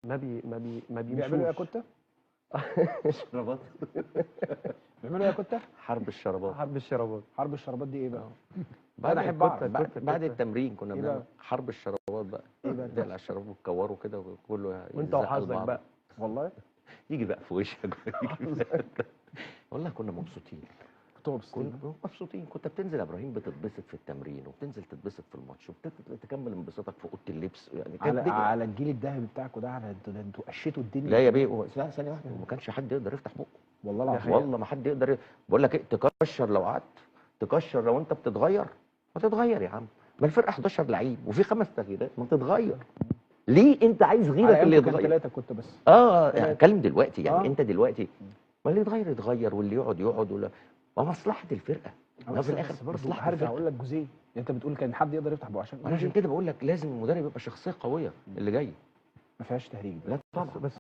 ما بيعملوا ايه يا بيمشوش. كوتا؟ شرابات. بيعملوا ايه يا كوتا؟ حرب الشرابات. حرب الشرابات. حرب الشرابات دي ايه بقى؟ بعد انا احب اعرف. بعد التمرين كنا إيه بنعمل بقى؟ حرب الشرابات بقى. ايه بقى؟ نقلع الشراب وتكوره كده وكله وانت يزق وحظك لبعض. بقى. والله يجي بقى في وشك. والله كنا مبسوطين. كنتوا مبسوطين. كنا مبسوطين. كنت بتنزل يا ابراهيم بتتبسط في التمرين وبتنزل تتبسط في الماتش وبتكمل انبساطك في اوضه اللبس يعني على الجيل الذهبي بتاعكم ده، على انتوا قشيتوا الدنيا. لا يا بيه ثانيه واحده، ما كانش حد يقدر يفتح بقه. والله العظيم. والله ما حد يقدر بقول لك ايه، تكشر لو قعدت، تكشر لو انت بتتغير، ما تتغير يا عم. ما الفرقه 11 لعيب وفي 5 تغييرات، ما تتغير. ليه انت عايز غيرك اللي يتغير؟ 3 كنت بس. يعني اتكلم دلوقتي يعني انت دلوقتي ما اللي يتغير يتغير واللي يقعد يقعد ولا ما مصلحه الفرقه. ما في الاخر برضه مصلحه هرجع الفرقه. اقول لك جزئيه، انت بتقول كان حد يقدر يفتح بقه انا عشان كده بقول لك لازم المدرب يبقى شخصيه قويه اللي جاي. ما فيهاش تهريج. لا طبعا. بس